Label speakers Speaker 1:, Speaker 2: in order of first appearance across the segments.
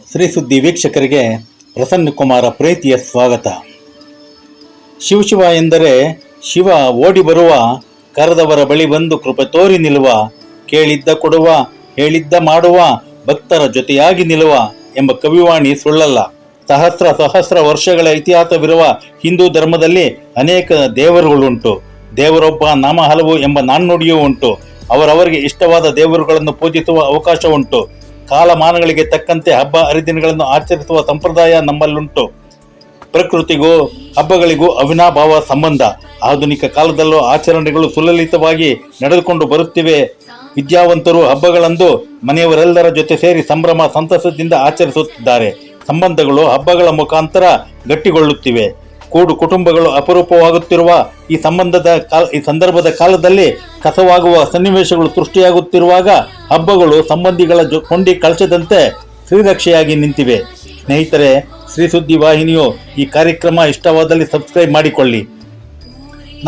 Speaker 1: ಶ್ರೀ ಸುದ್ದಿ ವೀಕ್ಷಕರಿಗೆ ಪ್ರಸನ್ನ ಕುಮಾರ ಪ್ರೀತಿಯ ಸ್ವಾಗತ. ಶಿವ ಎಂದರೆ ಶಿವ ಓಡಿ ಬರುವ, ಕರೆದವರ ಬಳಿ ಬಂದು ಕೃಪೆ ತೋರಿ ನಿಲ್ಲುವ, ಕೇಳಿದ್ದ ಕೊಡುವ, ಹೇಳಿದ್ದ ಮಾಡುವ, ಭಕ್ತರ ಜೊತೆಯಾಗಿ ನಿಲ್ಲುವ ಎಂಬ ಕವಿವಾಣಿ ಸುಳ್ಳಲ್ಲ. ಸಹಸ್ರ ವರ್ಷಗಳ ಇತಿಹಾಸವಿರುವ ಹಿಂದೂ ಧರ್ಮದಲ್ಲಿ ಅನೇಕ ದೇವರುಗಳುಂಟು. ದೇವರೊಬ್ಬ ನಾಮ ಹಲವು ಎಂಬ ನಾಣ್ಣುಡಿಯೂ ಉಂಟು. ಅವರವರಿಗೆ ಇಷ್ಟವಾದ ದೇವರುಗಳನ್ನು ಪೂಜಿಸುವ ಅವಕಾಶ ಉಂಟು. ಕಾಲಮಾನಗಳಿಗೆ ತಕ್ಕಂತೆ ಹಬ್ಬ ಹರಿದಿನಗಳನ್ನು ಆಚರಿಸುವ ಸಂಪ್ರದಾಯ ನಮ್ಮಲ್ಲುಂಟು. ಪ್ರಕೃತಿಗೂ ಹಬ್ಬಗಳಿಗೂ ಅವಿನಾಭಾವ ಸಂಬಂಧ. ಆಧುನಿಕ ಕಾಲದಲ್ಲೂ ಆಚರಣೆಗಳು ಸುಲಲಿತವಾಗಿ ನಡೆದುಕೊಂಡು ಬರುತ್ತಿವೆ. ವಿದ್ಯಾವಂತರು ಹಬ್ಬಗಳಂದು ಮನೆಯವರೆಲ್ಲರ ಜೊತೆ ಸೇರಿ ಸಂಭ್ರಮ ಸಂತಸದಿಂದ ಆಚರಿಸುತ್ತಿದ್ದಾರೆ. ಸಂಬಂಧಗಳು ಹಬ್ಬಗಳ ಮುಖಾಂತರ ಗಟ್ಟಿಗೊಳ್ಳುತ್ತಿವೆ. ಕೂಡು ಕುಟುಂಬಗಳು ಅಪರೂಪವಾಗುತ್ತಿರುವ ಈ ಸಂದರ್ಭದ ಕಾಲದಲ್ಲಿ ಕಸವಾಗುವ ಸನ್ನಿವೇಶಗಳು ಸೃಷ್ಟಿಯಾಗುತ್ತಿರುವಾಗ ಹಬ್ಬಗಳು ಸಂಬಂಧಿಗಳ ಕೊಂಡಿ ಕಳಚದಂತೆ ಶ್ರೀರಕ್ಷೆಯಾಗಿ ನಿಂತಿವೆ. ಸ್ನೇಹಿತರೆ, ಶ್ರೀ ಸುದ್ದಿ ವಾಹಿನಿಯು ಈ ಕಾರ್ಯಕ್ರಮ ಇಷ್ಟವಾದಲ್ಲಿ ಸಬ್ಸ್ಕ್ರೈಬ್ ಮಾಡಿಕೊಳ್ಳಿ.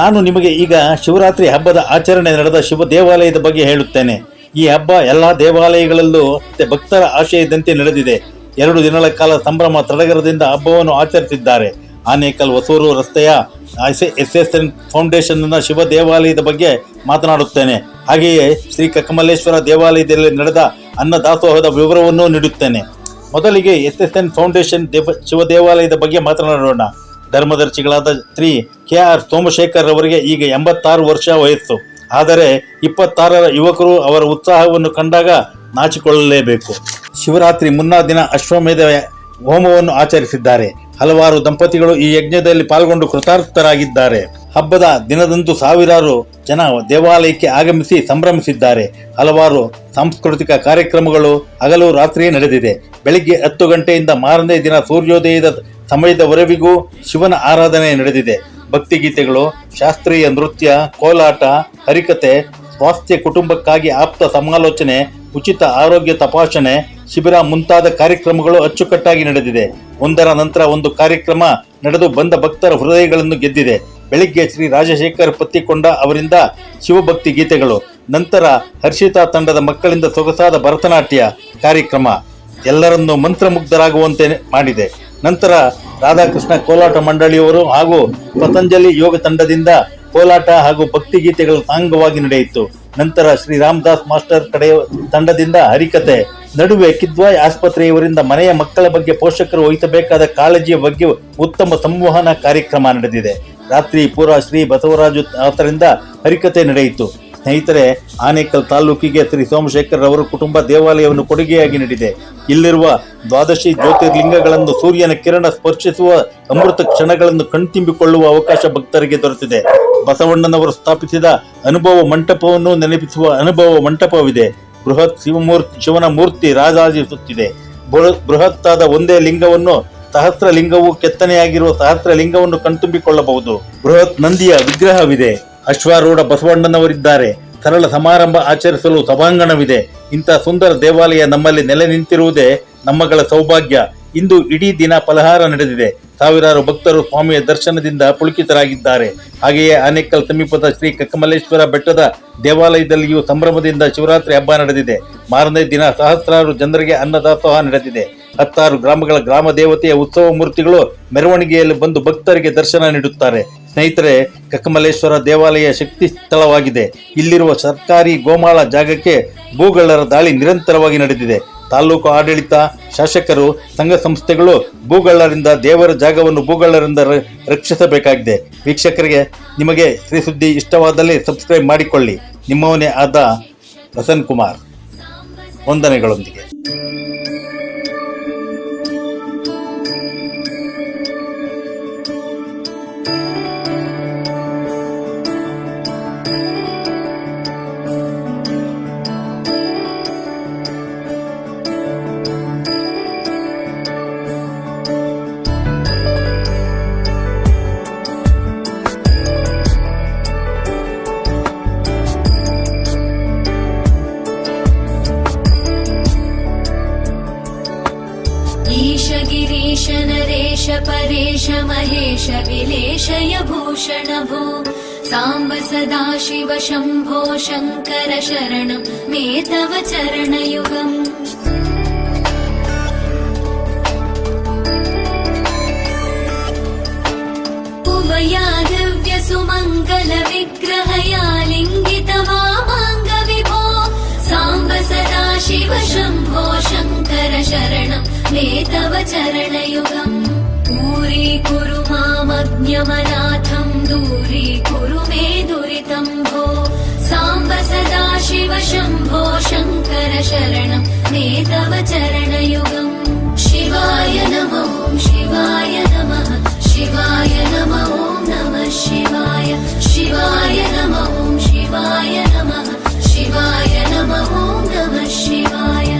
Speaker 1: ನಾನು ನಿಮಗೆ ಈಗ ಶಿವರಾತ್ರಿ ಹಬ್ಬದ ಆಚರಣೆ ನಡೆದ ಶಿವ ದೇವಾಲಯದ ಬಗ್ಗೆ ಹೇಳುತ್ತೇನೆ. ಈ ಹಬ್ಬ ಎಲ್ಲ ದೇವಾಲಯಗಳಲ್ಲೂ ಭಕ್ತರ ಆಶಯದಂತೆ ನಡೆದಿದೆ. 2 ದಿನಗಳ ಕಾಲ ಸಂಭ್ರಮ ಸಡಗರದಿಂದ ಹಬ್ಬವನ್ನು ಆಚರಿಸಿದ್ದಾರೆ. ಆನೇಕಲ್ ಹೊಸೂರು ರಸ್ತೆಯ SSN ಫೌಂಡೇಶನ್ನ ಶಿವ ದೇವಾಲಯದ ಬಗ್ಗೆ ಮಾತನಾಡುತ್ತೇನೆ. ಹಾಗೆಯೇ ಶ್ರೀ ಕಕ್ಕಮಲ್ಲೇಶ್ವರ ದೇವಾಲಯದಲ್ಲಿ ನಡೆದ ಅನ್ನದಾಸೋಹದ ವಿವರವನ್ನು ನೀಡುತ್ತೇನೆ. ಮೊದಲಿಗೆ SSN ಫೌಂಡೇಶನ್ ಶಿವ ದೇವಾಲಯದ ಬಗ್ಗೆ ಮಾತನಾಡೋಣ. ಧರ್ಮದರ್ಶಿಗಳಾದ ಶ್ರೀ KR ಸೋಮಶೇಖರ್ ಅವರಿಗೆ ಈಗ 86 ವರ್ಷ ವಯಸ್ಸು. ಆದರೆ 26ರ ಯುವಕರು ಅವರ ಉತ್ಸಾಹವನ್ನು ಕಂಡಾಗ ನಾಚಿಕೊಳ್ಳಲೇಬೇಕು. ಶಿವರಾತ್ರಿ ಮುನ್ನಾ ದಿನ ಅಶ್ವಮೇಧ ಹೋಮವನ್ನು ಆಚರಿಸಿದ್ದಾರೆ. ಹಲವಾರು ದಂಪತಿಗಳು ಈ ಯಜ್ಞದಲ್ಲಿ ಪಾಲ್ಗೊಂಡು ಕೃತಾರ್ಥರಾಗಿದ್ದಾರೆ. ಹಬ್ಬದ ದಿನದಂದು ಸಾವಿರಾರು ಜನ ದೇವಾಲಯಕ್ಕೆ ಆಗಮಿಸಿ ಸಂಭ್ರಮಿಸಿದ್ದಾರೆ. ಹಲವಾರು ಸಾಂಸ್ಕೃತಿಕ ಕಾರ್ಯಕ್ರಮಗಳು ಹಗಲು ರಾತ್ರಿಯೇ ನಡೆದಿದೆ. ಬೆಳಿಗ್ಗೆ 10 ಗಂಟೆಯಿಂದ ಮಾರನೇ ದಿನ ಸೂರ್ಯೋದಯದ ಸಮಯದವರೆವಿಗೂ ಶಿವನ ಆರಾಧನೆ ನಡೆದಿದೆ. ಭಕ್ತಿಗೀತೆಗಳು, ಶಾಸ್ತ್ರೀಯ ನೃತ್ಯ, ಕೋಲಾಟ, ಹರಿಕತೆ, ಸ್ವಾಸ್ಥ್ಯ, ಕುಟುಂಬಕ್ಕಾಗಿ ಆಪ್ತ ಸಮಾಲೋಚನೆ, ಉಚಿತ ಆರೋಗ್ಯ ತಪಾಸಣೆ ಶಿಬಿರ ಮುಂತಾದ ಕಾರ್ಯಕ್ರಮಗಳು ಅಚ್ಚುಕಟ್ಟಾಗಿ ನಡೆದಿದೆ. ಒಂದರ ನಂತರ ಒಂದು ಕಾರ್ಯಕ್ರಮ ನಡೆದು ಬಂದ ಭಕ್ತರ ಹೃದಯಗಳನ್ನು ಗೆದ್ದಿದೆ. ಬೆಳಿಗ್ಗೆ ಶ್ರೀ ರಾಜಶೇಖರ್ ಪತ್ತಿಕೊಂಡ ಅವರಿಂದ ಶಿವಭಕ್ತಿ ಗೀತೆಗಳು, ನಂತರ ಹರ್ಷಿತಾ ತಂಡದ ಮಕ್ಕಳಿಂದ ಸೊಗಸಾದ ಭರತನಾಟ್ಯ ಕಾರ್ಯಕ್ರಮ ಎಲ್ಲರನ್ನೂ ಮಂತ್ರಮುಗ್ಧರಾಗುವಂತೆ ಮಾಡಿದೆ. ನಂತರ ರಾಧಾಕೃಷ್ಣ ಕೋಲಾಟ ಮಂಡಳಿಯವರು ಹಾಗೂ ಪತಂಜಲಿ ಯೋಗ ತಂಡದಿಂದ ಕೋಲಾಟ ಹಾಗೂ ಭಕ್ತಿಗೀತೆಗಳು ಸಾಂಗವಾಗಿ ನಡೆಯಿತು. ನಂತರ ಶ್ರೀ ರಾಮದಾಸ್ ಮಾಸ್ಟರ್ ತಂಡದಿಂದ ಹರಿಕತೆ, ನಡುವೆ ಕಿದ್ವಾಯ್ ಆಸ್ಪತ್ರೆಯವರಿಂದ ಮನೆಯ ಮಕ್ಕಳ ಬಗ್ಗೆ ಪೋಷಕರು ವಹಿಸಬೇಕಾದ ಕಾಳಜಿಯ ಬಗ್ಗೆ ಉತ್ತಮ ಸಂವಹನ ಕಾರ್ಯಕ್ರಮ ನಡೆದಿದೆ. ರಾತ್ರಿ ಪೂರ ಶ್ರೀ ಬಸವರಾಜು ಆತರಿಂದ ಹರಿಕತೆ ನಡೆಯಿತು. ಸ್ನೇಹಿತರೆ, ಆನೇಕಲ್ ತಾಲೂಕಿಗೆ ಶ್ರೀ ಸೋಮಶೇಖರ್ ಅವರ ಕುಟುಂಬ ದೇವಾಲಯವನ್ನು ಕೊಡುಗೆಯಾಗಿ ನೀಡಿದೆ. ಇಲ್ಲಿರುವ 12 ಜ್ಯೋತಿರ್ಲಿಂಗಗಳನ್ನು ಸೂರ್ಯನ ಕಿರಣ ಸ್ಪರ್ಶಿಸುವ ಅಮೃತ ಕ್ಷಣಗಳನ್ನು ಕಣ್ತುಂಬಿಕೊಳ್ಳುವ ಅವಕಾಶ ಭಕ್ತರಿಗೆ ದೊರೆತಿದೆ. ಬಸವಣ್ಣನವರು ಸ್ಥಾಪಿಸಿದ ಅನುಭವ ಮಂಟಪವನ್ನು ನೆನಪಿಸುವ ಅನುಭವ ಮಂಟಪವಿದೆ. ಬೃಹತ್ ಶಿವನ ಮೂರ್ತಿ ರಾಜಾಜಿಸುತ್ತಿದೆ. ಬೃಹತ್ತಾದ ಒಂದೇ ಲಿಂಗವನ್ನು ಸಹಸ್ರ ಲಿಂಗವು ಕೆತ್ತನೆಯಾಗಿರುವ ಸಹಸ್ರ ಲಿಂಗವನ್ನು ಕಣ್ತುಂಬಿಕೊಳ್ಳಬಹುದು. ಬೃಹತ್ ನಂದಿಯ ವಿಗ್ರಹವಿದೆ. ಅಶ್ವಾರೂಢ ಬಸವಣ್ಣನವರಿದ್ದಾರೆ. ಸರಳ ಸಮಾರಂಭ ಆಚರಿಸಲು ಸಭಾಂಗಣವಿದೆ. ಇಂಥ ಸುಂದರ ದೇವಾಲಯ ನಮ್ಮಲ್ಲಿ ನೆಲೆ ನಿಂತಿರುವುದೇ ನಮ್ಮಗಳ ಸೌಭಾಗ್ಯ. ಇಂದು ಇಡೀ ದಿನ ಫಲಹಾರ ನಡೆದಿದೆ. ಸಾವಿರಾರು ಭಕ್ತರು ಸ್ವಾಮಿಯ ದರ್ಶನದಿಂದ ಪುಳಕಿತರಾಗಿದ್ದಾರೆ. ಹಾಗೆಯೇ ಆನೇಕಲ್ ಸಮೀಪದ ಶ್ರೀ ಕಕ್ಕಮಲ್ಲೇಶ್ವರ ಬೆಟ್ಟದ ದೇವಾಲಯದಲ್ಲಿಯೂ ಸಂಭ್ರಮದಿಂದ ಶಿವರಾತ್ರಿ ಹಬ್ಬ ನಡೆದಿದೆ. ಮಾರನೇ ದಿನ ಸಹಸ್ರಾರು ಜನರಿಗೆ ಅನ್ನದಾಸೋಹ ನಡೆದಿದೆ. 10 ಗ್ರಾಮಗಳ ಗ್ರಾಮ ದೇವತೆಯ ಉತ್ಸವ ಮೂರ್ತಿಗಳು ಮೆರವಣಿಗೆಯಲ್ಲಿ ಬಂದು ಭಕ್ತರಿಗೆ ದರ್ಶನ ನೀಡುತ್ತಾರೆ. ಸ್ನೇಹಿತರೆ, ಕಕ್ಕಮಲ್ಲೇಶ್ವರ ದೇವಾಲಯ ಶಕ್ತಿ ಸ್ಥಳವಾಗಿದೆ. ಇಲ್ಲಿರುವ ಸರ್ಕಾರಿ ಗೋಮಾಳ ಜಾಗಕ್ಕೆ ಭೂಗಳ್ಳರ ದಾಳಿ ನಿರಂತರವಾಗಿ ನಡೆದಿದೆ. ತಾಲೂಕು ಆಡಳಿತ, ಶಾಸಕರು, ಸಂಘ ಸಂಸ್ಥೆಗಳು ಭೂಗಳ್ಳರಿಂದ ದೇವರ ಜಾಗವನ್ನು ಭೂಗಳ್ಳರಿಂದ ರಕ್ಷಿಸಬೇಕಾಗಿದೆ. ವೀಕ್ಷಕರಿಗೆ, ನಿಮಗೆ ಶ್ರೀ ಸುದ್ದಿ ಇಷ್ಟವಾದಲ್ಲಿ ಸಬ್ಸ್ಕ್ರೈಬ್ ಮಾಡಿಕೊಳ್ಳಿ. ನಿಮ್ಮವನೇ ಆದ ಪ್ರಸನ್ನ ಕುಮಾರ್. ವಂದನೆಗಳೊಂದಿಗೆ.
Speaker 2: गिरीश नरेश परेश महेश विलेशय भूषण भो साम्ब सदा शिव शम्भो शङ्कर शरणं मे तव चरणयुगम्। चरणयुगम् दूरीकुरु मामज्ञमनाथं दूरीकुरु मे दुरितं भो साम्ब सदा शिव शम्भो शङ्कर शरणं मे तव चरणयुगम् शिवाय नमो शिवाय नमः शिवाय नमो नमः शिवाय शिवाय नमो शिवाय नमः शिवाय नमो नमः शिवाय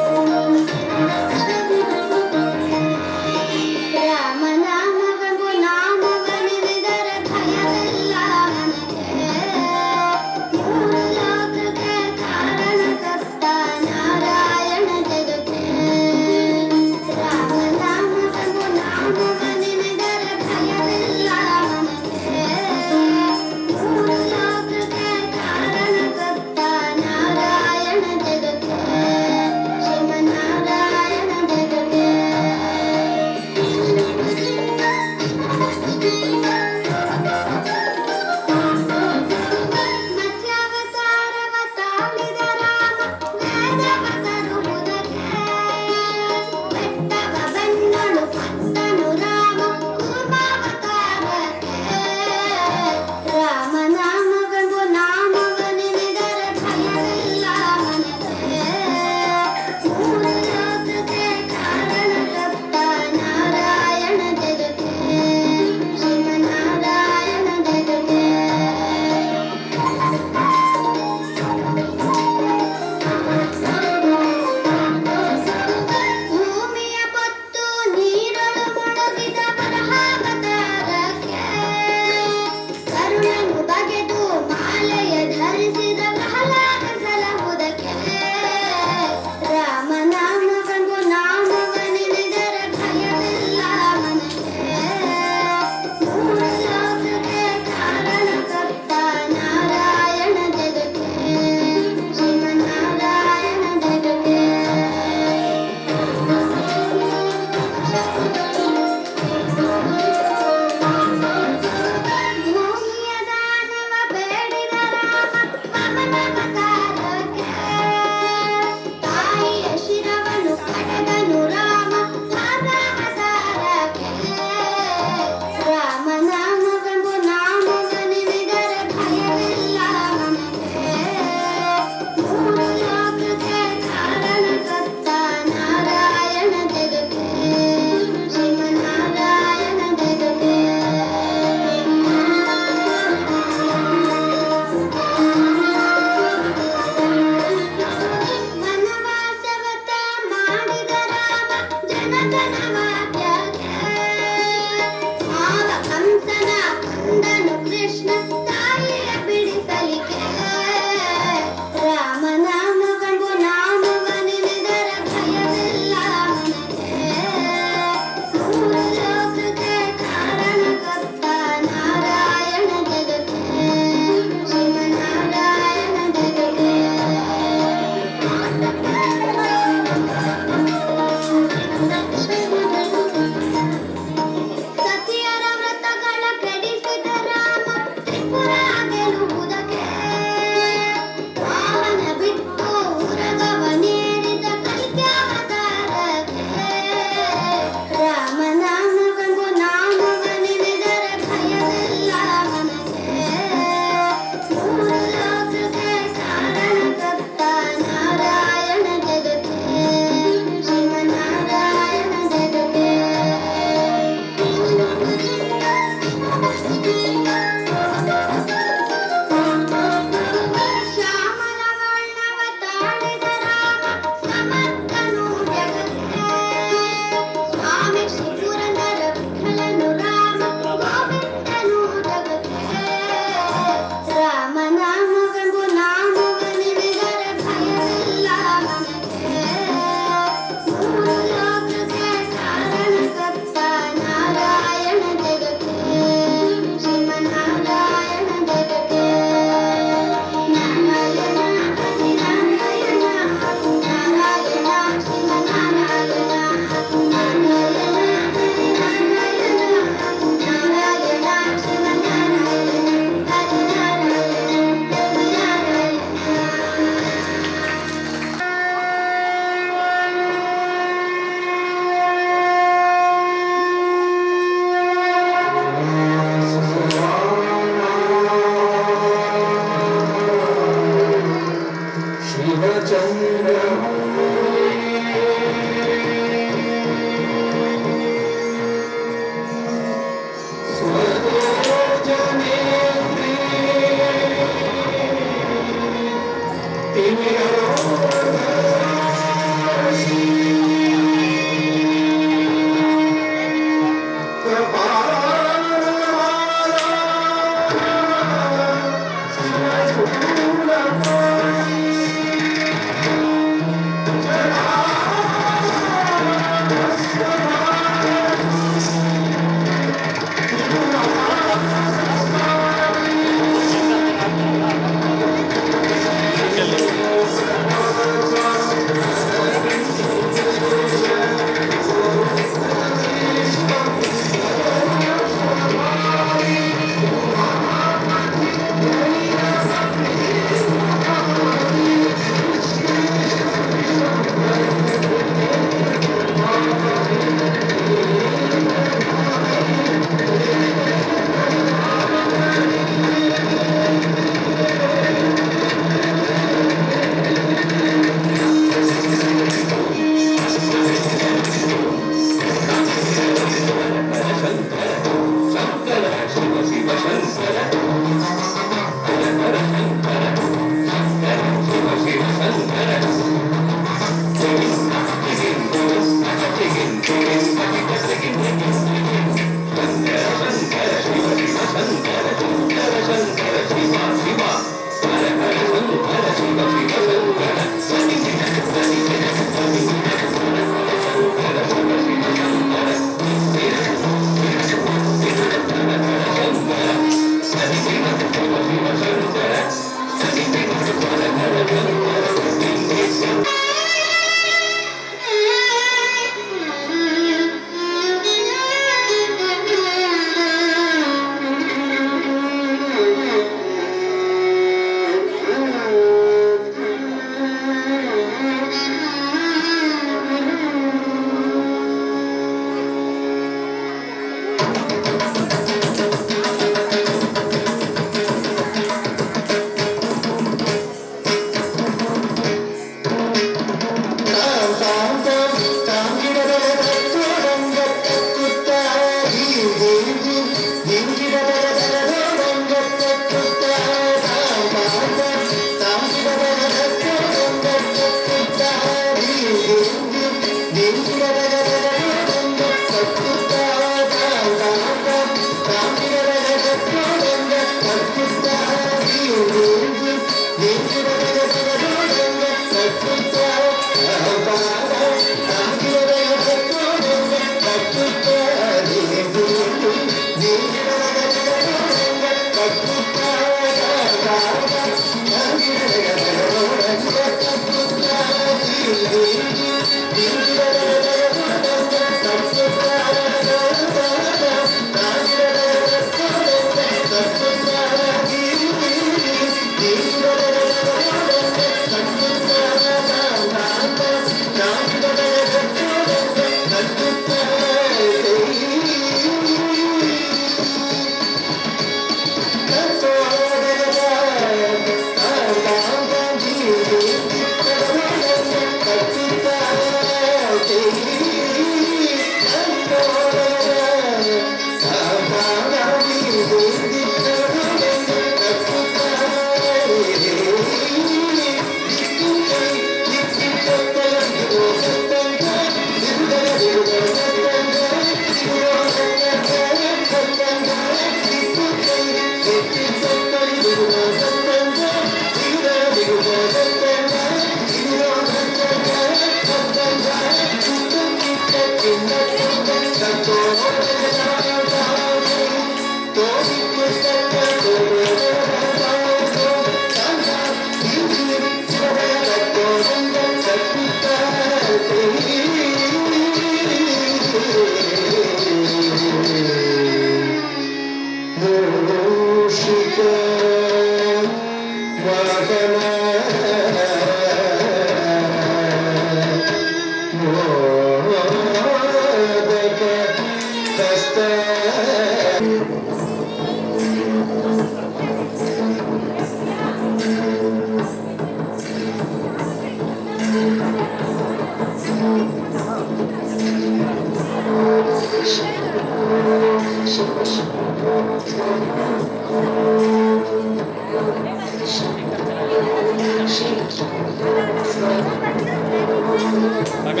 Speaker 3: ಮಗ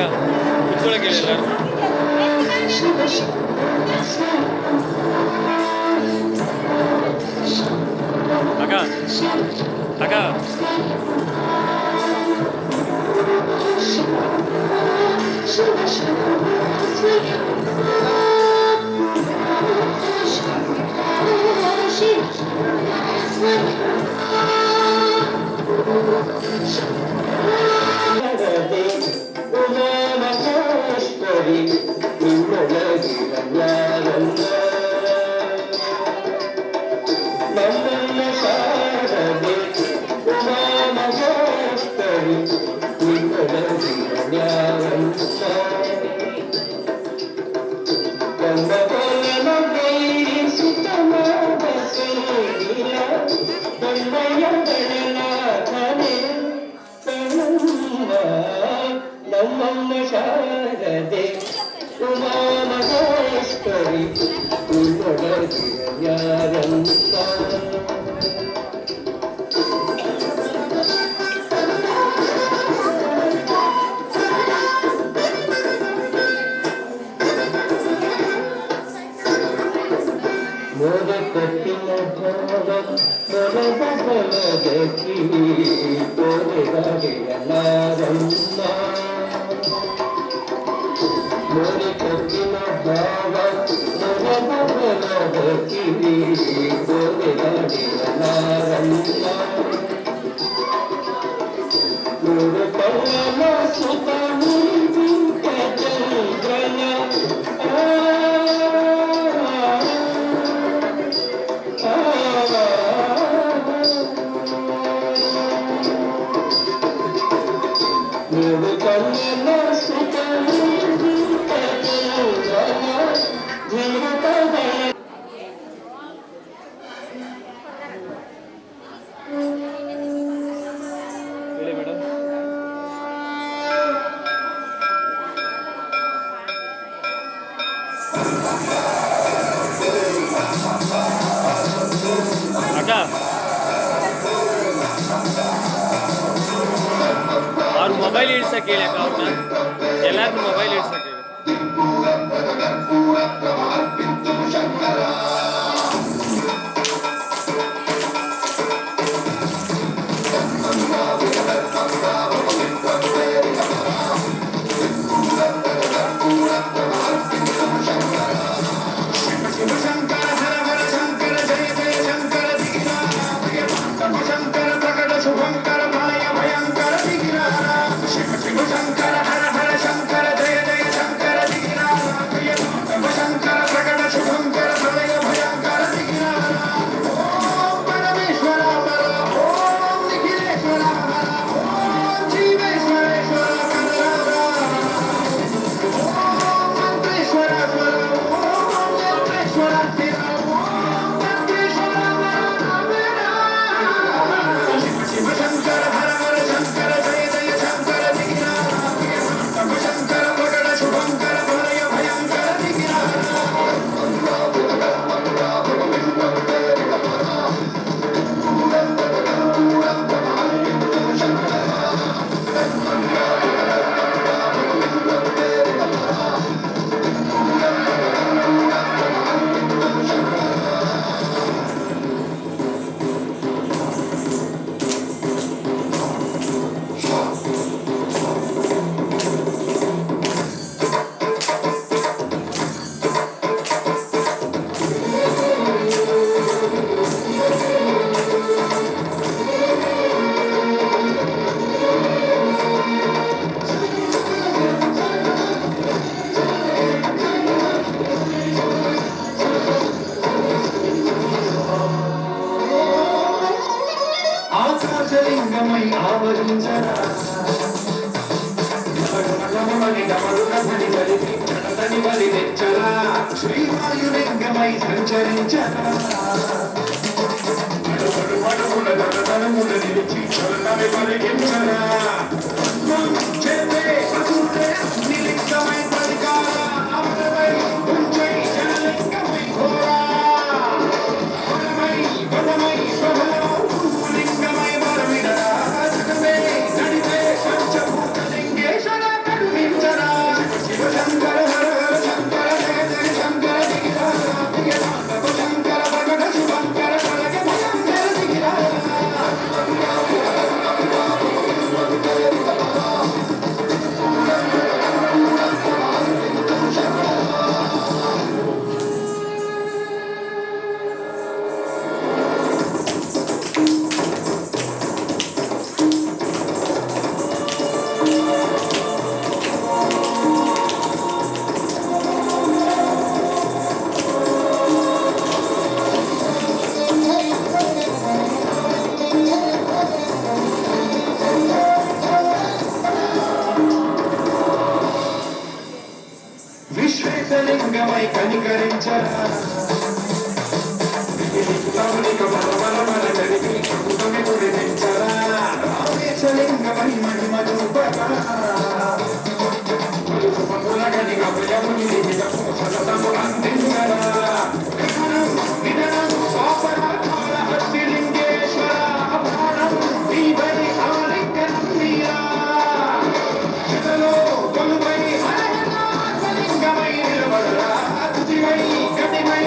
Speaker 3: ಕುತ್ಕೊಳಕ್ಕೆ ಹೇಳಿಲ್ಲ. ಮಗ ಮಗ
Speaker 4: ನಮ್ಮಮ್ಮ ಶಾರದೆ ಉಮಾ ಮಹೇಶ್ವರಿ ಯಾರಂತ ಮೊರ ಕಟ್ಟಿನ ಭಾವ ಮೊರದ ಬಲದ ಕಿವಿ ತೋರೆಗಾಡಿಯಲಾರಮ್ಮ ಮೊರ ಕಟ್ಟಿನ ಭಾವ ಮೊರದ ಬಲದ ಕಿವಿ ತೋರೆಗಾಡಿಯಲಾರಮ್ಮ ಮೂರ ಕಳ್ಳನ ಸುತ ಮುರಿಬಿಂಕ ಚಂದ್ರನ
Speaker 3: ಹೇಳಿ ಮೇಡಮ್. ಅಕ್ಕ ಅವ್ರ ಮೊಬೈಲ್ ಇಡ್ಸಕ್ಕೆ ಹೇಳಿ ಅಕ್ಕ, ಅವ್ರನ್ನ ಎಲ್ಲಾರ್ದು ಮೊಬೈಲ್ ಇಡ್ಸಕ್ಕೆ ಹೇಳಿ.
Speaker 4: ఆకాశలింగమై ఆవరించరా శ్రీవాయులింగమై సంచరించరా నిలిచి చలనమే పలికించరా నిలింగమై పలికార అమరమై ఉంచై జనలింగమై ఘోరా వరమై వరమై స్వభలో లింగమై వరమిడరా కరుణమై కనికరించరా రామేశలింగమై మహిమ చూపరా పండుగనిగా ప్రియముని సతతము అందించరా విధనం పాపరాల హస్తిలింగేశ్వర అపారం దీవని ఆలింగనం మీరా చితలో కొలువై హరనాథలింగమై నిలబడరా అతివై కటిమై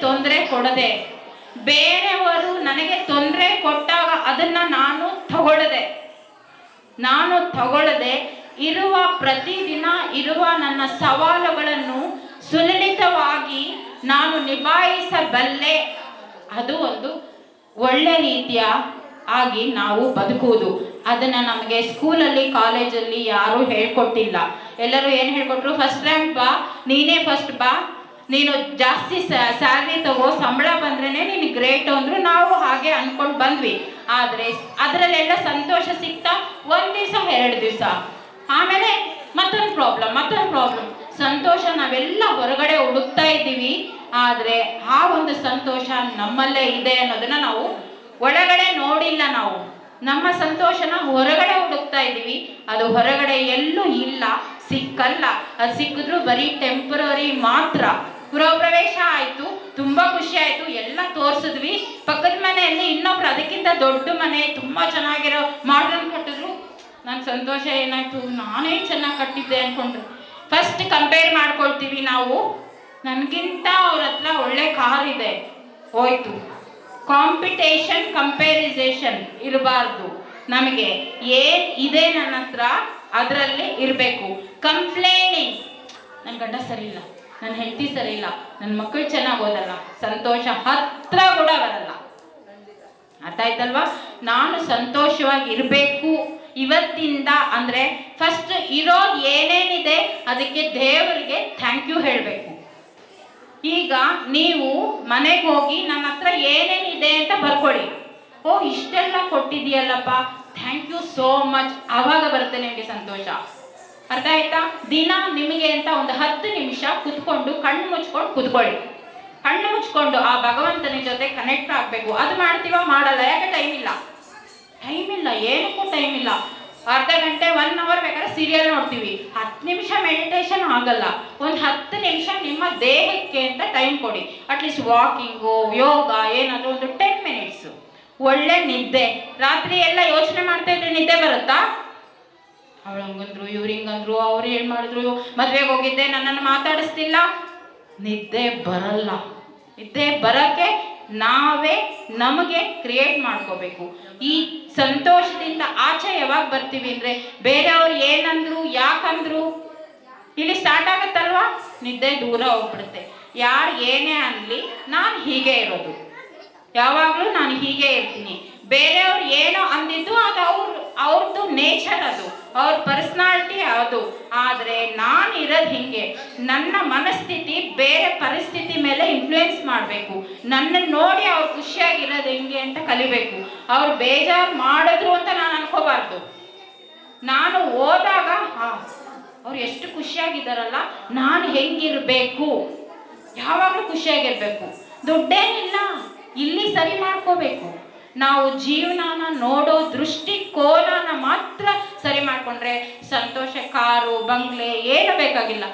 Speaker 5: ತೊಂದರೆ ಕೊಡದೆ, ಬೇರೆಯವರು ನನಗೆ ತೊಂದರೆ ಕೊಟ್ಟಾಗ ಅದನ್ನು ನಾನು ತಗೊಳ್ಳದೆ ಇರುವ ಪ್ರತಿದಿನ ಇರುವ ನನ್ನ ಸವಾಲುಗಳನ್ನು ಸುಲಲಿತವಾಗಿ ನಾನು ನಿಭಾಯಿಸಬಲ್ಲೆ. ಅದು ಒಂದು ಒಳ್ಳೆ ರೀತಿಯ ಆಗಿ ನಾವು ಬದುಕುವುದು. ಅದನ್ನು ನಮಗೆ ಸ್ಕೂಲಲ್ಲಿ ಕಾಲೇಜಲ್ಲಿ ಯಾರೂ ಹೇಳ್ಕೊಟ್ಟಿಲ್ಲ. ಎಲ್ಲರೂ ಏನು ಹೇಳ್ಕೊಟ್ರು, ಫಸ್ಟ್ ರ್ಯಾಂಕ್ ಬಾ, ನೀನೇ ಫಸ್ಟ್ ಬಾ, ನೀನು ಜಾಸ್ತಿ ಸ್ಯಾಲ್ರಿ ತಗೋ, ಸಂಬಳ ಬಂದ್ರೇ ನೀನು ಗ್ರೇಟು ಅಂದರು. ನಾವು ಹಾಗೆ ಅಂದ್ಕೊಂಡು ಬಂದ್ವಿ. ಆದರೆ ಅದರಲ್ಲೆಲ್ಲ ಸಂತೋಷ ಸಿಗ್ತಾ ಒಂದು ದಿವಸ 2 ದಿವಸ, ಆಮೇಲೆ ಮತ್ತೊಂದು ಪ್ರಾಬ್ಲಮ್. ಸಂತೋಷ ನಾವೆಲ್ಲ ಹೊರಗಡೆ ಹುಡುಕ್ತಾ ಇದ್ದೀವಿ, ಆದರೆ ಆ ಒಂದು ಸಂತೋಷ ನಮ್ಮಲ್ಲೇ ಇದೆ ಅನ್ನೋದನ್ನು ನಾವು ಒಳಗಡೆ ನೋಡಿಲ್ಲ. ನಾವು ನಮ್ಮ ಸಂತೋಷನ ಹೊರಗಡೆ ಹುಡುಕ್ತಾ ಇದ್ದೀವಿ, ಅದು ಹೊರಗಡೆ ಎಲ್ಲೂ ಇಲ್ಲ, ಸಿಕ್ಕಲ್ಲ. ಅದು ಸಿಕ್ಕಿದ್ರು ಬರೀ ಟೆಂಪರರಿ ಮಾತ್ರ. ಗೃಹ ಪ್ರವೇಶ ಆಯಿತು, ತುಂಬ ಖುಷಿ ಆಯಿತು, ಎಲ್ಲ ತೋರಿಸಿದ್ವಿ. ಪಕ್ಕದ ಮನೆಯಲ್ಲಿ ಇನ್ನೊಬ್ರು ಅದಕ್ಕಿಂತ ದೊಡ್ಡ ಮನೆ ತುಂಬ ಚೆನ್ನಾಗಿರೋ ಮಾಡ್ರನ್ ಕಟ್ಟಿದ್ರು. ನನ್ನ ಸಂತೋಷ ಏನಾಯಿತು, ನಾನೇ ಚೆನ್ನಾಗಿ ಕಟ್ಟಿದ್ದೆ ಅಂದ್ಕೊಂಡ್ರು. ಫಸ್ಟ್ ಕಂಪೇರ್ ಮಾಡ್ಕೊಳ್ತೀವಿ ನಾವು, ನನಗಿಂತ ಅವ್ರ ಹತ್ರ ಒಳ್ಳೆ ಕಾರ್ ಇದೆ, ಹೋಯ್ತು. ಕಾಂಪಿಟೇಷನ್ ಕಂಪ್ಯಾರಿಸೇಷನ್ ಇರಬಾರ್ದು. ನಮಗೆ ಏನು ಇದೆ ನನ್ನ ಹತ್ರ ಅದರಲ್ಲೇ ಇರಬೇಕು. ಕಂಪ್ಲೇನಿಂಗ್, ನನ್ನ ಗಂಡ ಸರಿ ಇಲ್ಲ, ನನ್ನ ಹೆಂಡತಿ ಸರಿ ಇಲ್ಲ, ನನ್ನ ಮಕ್ಕಳು ಚೆನ್ನಾಗಿ ಓದಲ್ಲ, ಸಂತೋಷ ಹತ್ರ ಕೂಡ ಬರಲ್ಲ. ಅರ್ಥ ಆಯ್ತಲ್ವಾ? ನಾನು ಸಂತೋಷವಾಗಿ ಇರಬೇಕು ಇವತ್ತಿಂದ. ಅಂದರೆ ಫಸ್ಟ್ ಇರೋದು ಏನೇನಿದೆ ಅದಕ್ಕೆ ದೇವರಿಗೆ ಥ್ಯಾಂಕ್ ಯು ಹೇಳಬೇಕು. ಈಗ ನೀವು ಮನೆಗೆ ಹೋಗಿ ನನ್ನ ಹತ್ರ ಏನೇನಿದೆ ಅಂತ ಬರ್ಕೊಳ್ಳಿ. ಓ ಇಷ್ಟೆಲ್ಲ ಕೊಟ್ಟಿದೆಯಲ್ಲಪ್ಪ, ಥ್ಯಾಂಕ್ ಯು ಸೋ ಮಚ್. ಆವಾಗ ಬರುತ್ತೆ ನಿಮಗೆ ಸಂತೋಷ. ಅರ್ಥ ಆಯ್ತಾ? ದಿನ ನಿಮಗೆ ಅಂತ ಒಂದು 10 ನಿಮಿಷ ಕುತ್ಕೊಂಡು ಕಣ್ಣು ಮುಚ್ಕೊಂಡು ಕುತ್ಕೊಳ್ಳಿ. ಕಣ್ಣು ಮುಚ್ಕೊಂಡು ಆ ಭಗವಂತನ ಜೊತೆ ಕನೆಕ್ಟ್ ಆಗಬೇಕು. ಅದು ಮಾಡ್ತೀವ? ಮಾಡಲ್ಲ. ಯಾಕೆ? ಟೈಮ್ ಇಲ್ಲ, ಏನಕ್ಕೂ ಟೈಮ್ ಇಲ್ಲ. ಅರ್ಧ ಗಂಟೆ 1 ಅವರ್ ಬೇಕಾದ್ರೆ ಸೀರಿಯಲ್ ನೋಡ್ತೀವಿ. 10 ನಿಮಿಷ ಮೆಡಿಟೇಷನ್ ಆಗಲ್ಲ. ಒಂದು 10 ನಿಮಿಷ ನಿಮ್ಮ ದೇಹಕ್ಕೆ ಅಂತ ಟೈಮ್ ಕೊಡಿ. ಅಟ್ಲೀಸ್ಟ್ ವಾಕಿಂಗು, ಯೋಗ, ಏನಾದರೂ ಒಂದು 10 ಮಿನಿಟ್ಸು. ಒಳ್ಳೆ ನಿದ್ದೆ. ರಾತ್ರಿ ಎಲ್ಲ ಯೋಚನೆ ಮಾಡ್ತಾ ಇದ್ರೆ ನಿದ್ದೆ ಬರುತ್ತಾ? ಅವಳು ಹಂಗಂದ್ರು, ಇವ್ರು ಹಿಂಗಂದ್ರು, ಅವ್ರು ಏನು ಮಾಡಿದ್ರು, ಮದುವೆಗೆ ಹೋಗಿದ್ದೆ, ನನ್ನನ್ನು ಮಾತಾಡಿಸ್ತಿಲ್ಲ. ನಿದ್ದೆ ಬರಲ್ಲ. ನಿದ್ದೆ ಬರೋಕ್ಕೆ ನಾವೇ ನಮಗೆ ಕ್ರಿಯೇಟ್ ಮಾಡ್ಕೋಬೇಕು. ಈ ಸಂತೋಷದಿಂದ ಆಚೆ ಯಾವಾಗ ಬರ್ತೀವಿ ಅಂದರೆ, ಬೇರೆಯವ್ರು ಏನಂದ್ರು, ಯಾಕಂದ್ರು, ಇಲ್ಲಿ ಸ್ಟಾರ್ಟ್ ಆಗುತ್ತಲ್ವಾ, ನಿದ್ದೆ ದೂರ ಹೋಗ್ಬಿಡುತ್ತೆ. ಯಾರು ಏನೇ ಅನ್ನಲಿ, ನಾನು ಹೀಗೆ ಇರೋದು, ಯಾವಾಗಲೂ ನಾನು ಹೀಗೆ ಇರ್ತೀನಿ. ಬೇರೆಯವ್ರು ಏನೋ ಅಂದಿದ್ದು ಅದು ಅವ್ರದ್ದು ನೇಚರ್, ಅದು ಅವ್ರ ಪರ್ಸ್ನಾಲಿಟಿ ಅದು. ಆದರೆ ನಾನು ಇರೋದು ಹಿಂಗೆ. ನನ್ನ ಮನಸ್ಥಿತಿ ಬೇರೆ ಪರಿಸ್ಥಿತಿ ಮೇಲೆ ಇನ್ಫ್ಲೂಯೆನ್ಸ್ ಮಾಡಬೇಕು. ನನ್ನನ್ನು ನೋಡಿ ಅವ್ರು ಖುಷಿಯಾಗಿರೋದು ಹೆಂಗೆ ಅಂತ ಕಲಿಬೇಕು. ಅವ್ರು ಬೇಜಾರು ಮಾಡಿದ್ರು ಅಂತ ನಾನು ಅನ್ಕೋಬಾರ್ದು. ನಾನು ಹೋದಾಗ ಅವ್ರು ಎಷ್ಟು ಖುಷಿಯಾಗಿದ್ದಾರಲ್ಲ, ನಾನು ಹೆಂಗಿರಬೇಕು, ಯಾವಾಗಲೂ ಖುಷಿಯಾಗಿರ್ಬೇಕು. ದುಡ್ಡೇನಿಲ್ಲ, ಇಲ್ಲಿ ಸರಿ ಮಾಡ್ಕೋಬೇಕು. ನಾವು ಜೀವನನ ನೋಡೋ ದೃಷ್ಟಿಕೋನನ ಮಾತ್ರ ಸರಿ ಮಾಡಿಕೊಂಡ್ರೆ ಸಂತೋಷ. ಕಾರು, ಬಂಗ್ಲೆ ಏನು ಬೇಕಾಗಿಲ್ಲ.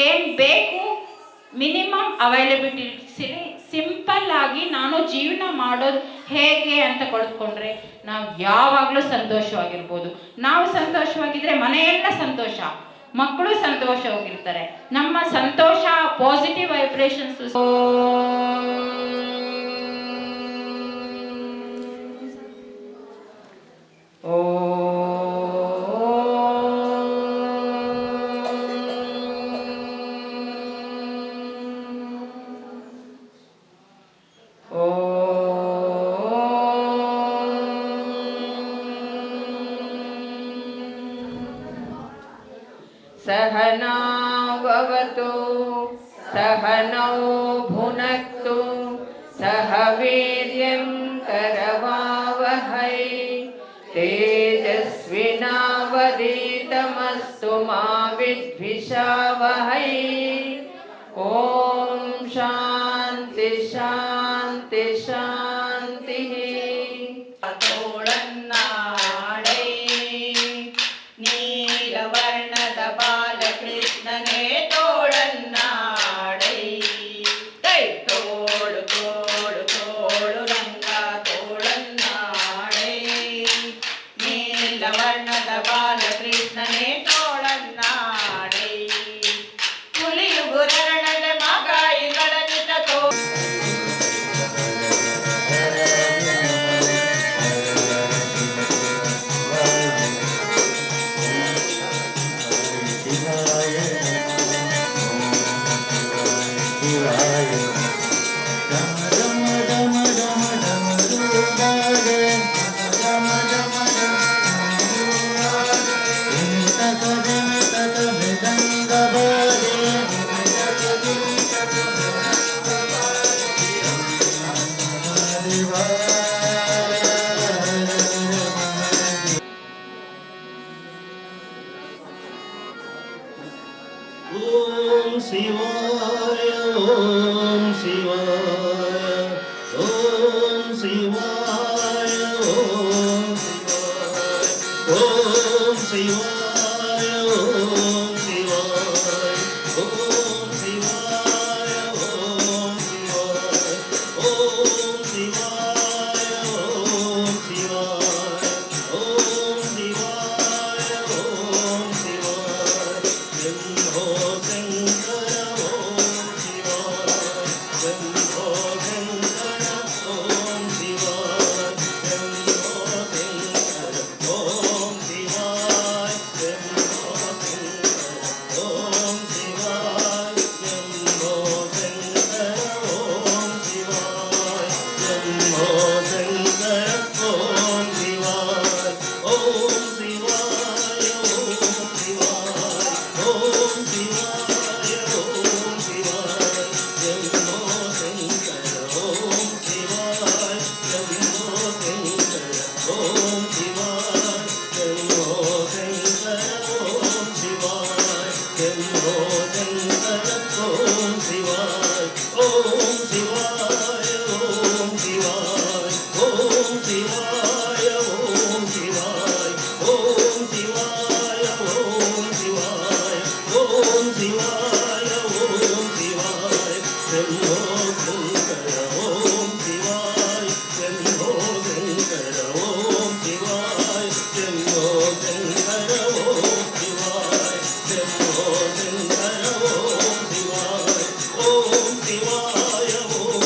Speaker 5: ಏನು ಬೇಕು ಮಿನಿಮಮ್ ಅವೈಲಬಿಲಿಟಿ, ಸಿಂಪಲ್ ಆಗಿ ನಾನು ಜೀವನ ಮಾಡೋದು ಹೇಗೆ ಅಂತ ಕೊಡ್ಕೊಂಡ್ರೆ ನಾವು ಯಾವಾಗಲೂ ಸಂತೋಷವಾಗಿರ್ಬೋದು. ನಾವು ಸಂತೋಷವಾಗಿದ್ದರೆ ಮನೆಯೆಲ್ಲ ಸಂತೋಷ, ಮಕ್ಕಳು ಸಂತೋಷವಾಗಿರ್ತಾರೆ. ನಮ್ಮ ಸಂತೋಷ ಪಾಸಿಟಿವ್ ವೈಬ್ರೇಷನ್ಸ್. सहना भवतु सहनौ भुनक्तु सह वीर्यं करवावहै तेजस्विनावधीतमस्तु मा विद्विषावहै। ॐ शान्ति शान्ति शान्तिः। ತೋಳನ್ನಾಡೈ ನೀಲವರ್ಣದ ಬಾಲಕೃಷ್ಣನೇ ತೋಳನ್ನಾಡೈ. ಕೈ ತೋಳು ತೋಳು ತೋಳು ರಂಗ ತೋಳನ್ನಾಡೈ. ನೀಲವರ್ಣದ ಬಾಲಕೃಷ್ಣನೇ ತೋಳನ್ನಾಡೈ. ಹುಲಿಯು ಗುರಣದ
Speaker 6: ಶಿವಾಯ ಓಂ ಶಿವಾಯ ಓಂ ಶಿವಾಯ ಓಂ ಶಿವಾಯ ಓಂ ಶಿವಾಯ ಓಂ ಶಿವಾಯ ಓಂ ಶಿವಾಯ ಓಂ ಶಿವಾಯ ಓಂ ಶಿವಾಯ ಓಂ ಶಿವಾಯ ಓಂ ಶಿವಾಯ ಓಂ ಶಿವಾಯ ಶಂಭೋ ಶಂಕರ ಓಂ ಶಿವಾಯ ಶಂಭೋ ಶಂಕರ ಓಂ ಶಿವಾಯ ಶಂಭೋ ಶಂಕರ ಓಂ ಶಿವಾಯ ಶಂಭೋ ಶಂಕರ ಓಂ ಶಿವಾಯ ಶಂಭೋ ಶಂಕರ ಓಂ ಶಿವಾಯ ಶಂಭೋ ಶಂಕರ ಓಂ ಶಿವಾಯ ಓಂ ಶಿವಾಯ ಓಂ ಶಿವಾಯ ಓಂ ಶಿವಾಯ ಶಂಭೋ ಶಂಕರ ಓಂ ಶಿವಾಯ ಶಂಭೋ ಶಂಕರ ಓಂ ಶಿವಾಯ ಶಂಭೋ ಶಂಕರ ಓಂ ಶಿವಾಯ ಶಂಭೋ ಶಂಕರ ಓಂ ಶಿವಾಯ ಓಂ ಶಿವಾಯ ಓಂ ಶಿವಾಯ ಓಂ ಶಿವಾಯ ಓಂ ಶಿವಾಯ ಓಂ ಶಿವಾಯ ಓಂ ಶಿವಾಯ ಓಂ ಶಿವಾಯ ಓಂ ಶಿವಾಯ ಶಂಭೋ ಶಂಕರ ಓಂ ಶಿವಾಯ ಶಂಭೋ ಶಂಕರ ಓಂ ಶಿವಾಯ ಶಂಭೋ ಶಂಕರ ಓಂ ಶಿವಾಯ ಶಂಭೋ ಶಂಕರ ಓಂ ಶಿವಾಯ ಓಂ ಶಿವಾಯ ಓಂ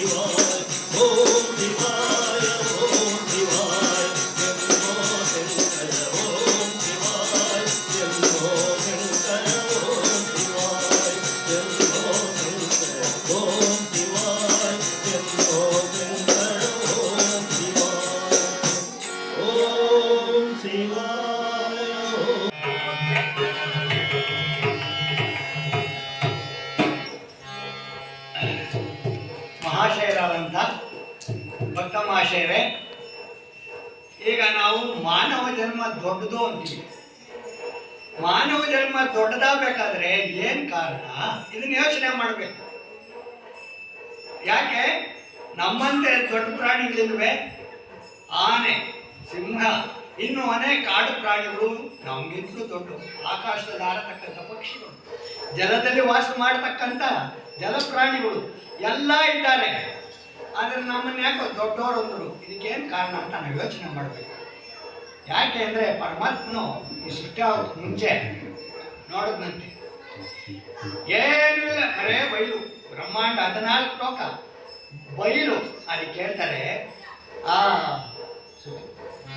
Speaker 6: ಶಿವಾಯ ಓಂ ಶಿವಾಯ ಓಂ ಶಿವಾಯ ಶಂಭೋ ಶಂಕರ ಓಂ ಶಿವಾಯ ಶಂಭೋ ಶಂಕರ ಓಂ ಶಿವಾಯ ಶಂಭೋ ಶಂಕರ ಓಂ ಶಿವಾಯ ಶಂಭೋ ಶಂಕರ ಓಂ ಶಿವಾಯ ಓಂ ಶಿವಾಯ
Speaker 7: ಮಹಾಶಯರಾದಂಥ ಭಕ್ತ ಮಹಾಶಯರೇ, ಈಗ ನಾವು ಮಾನವ ಜನ್ಮ ದೊಡ್ಡದು ಅಂತೀವಿ. ಮಾನವ ಜನ್ಮ ದೊಡ್ಡದಾಗಬೇಕಾದ್ರೆ ಏನು ಕಾರಣ, ಇದನ್ನ ಯೋಚನೆ ಮಾಡಬೇಕು. ಯಾಕೆ ನಮ್ಮಂತೆ ದೊಡ್ಡ ಪ್ರಾಣಿಗಳಿಲ್ವೇ? ಆನೆ, ಸಿಂಹ, ಇನ್ನು ಅನೇಕ ಕಾಡು ಪ್ರಾಣಿಗಳು ನಮಗಿಂತಲೂ ದೊಡ್ಡ, ಆಕಾಶದಲ್ಲಿ ಹಾರತಕ್ಕಂಥ ಪಕ್ಷಿಗಳು, ಜಲದಲ್ಲಿ ವಾಸ ಮಾಡತಕ್ಕಂಥ ಜಲಪ್ರಾಣಿಗಳು ಎಲ್ಲ ಇದ್ದಾರೆ. ಆದರೆ ನಮ್ಮನ್ನ ಯಾಕೋ ದೊಡ್ಡವರು ಅಂದರು. ಇದಕ್ಕೇನು ಕಾರಣ ಅಂತ ನಾವು ಯೋಚನೆ ಮಾಡಬೇಕು. ಯಾಕೆ ಅಂದರೆ ಪರಮಾತ್ಮನು ಈ ಸೃಷ್ಟಿ ಆಗೋದು ಮುಂಚೆ ನೋಡಿದ್ನಂತೆ, ಏನೂ ಇಲ್ಲ, ಬರೇ ಬಯಲು, ಬ್ರಹ್ಮಾಂಡ 14 ಲೋಕ ಬಯಲು. ಅದಕ್ಕೆ ಹೇಳ್ತಾರೆ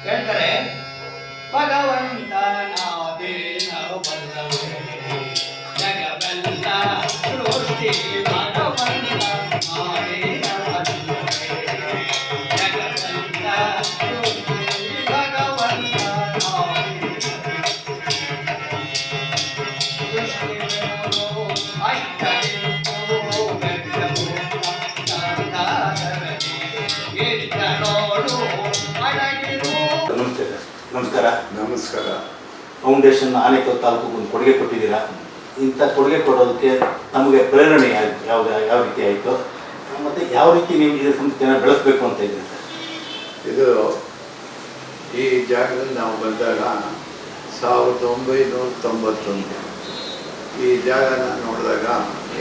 Speaker 7: ಹೇಳ್ತಾರೆ ಭಗವಂತನಾದೇನ ಬಲ್ಲವೇ ಜಗವೆಲ್ಲ ಸೃಷ್ಟಿ ಭಗವಂತ ನಾದೇನ ಬಲ್ಲವೇ ಜಗವೆಲ್ಲ ಸೃಷ್ಟಿ ಭಗವಂತ
Speaker 1: ನಮಸ್ಕಾರ.
Speaker 8: ನಮಸ್ಕಾರ.
Speaker 1: ಫೌಂಡೇಶನ್ ಆನೇಕಲ್ ತಾಲೂಕಿಗೆ ಒಂದು ಕೊಡುಗೆ ಕೊಟ್ಟಿದ್ದೀರಾ. ಇಂಥ ಕೊಡುಗೆ ಕೊಡೋದಕ್ಕೆ ನಮಗೆ ಪ್ರೇರಣೆ ಯಾವ ರೀತಿ ಆಯಿತು, ಮತ್ತು ಯಾವ ರೀತಿ ನೀವು ಈ ಸಂಸ್ಥೆಯನ್ನು ಬೆಳೆಸಬೇಕು ಅಂತ ಇದ್ದೀರಿ ಸರ್?
Speaker 8: ಇದು ಈ ಜಾಗದಲ್ಲಿ ನಾವು ಬಂದಾಗ 1991 ಈ ಜಾಗನ ನೋಡಿದಾಗ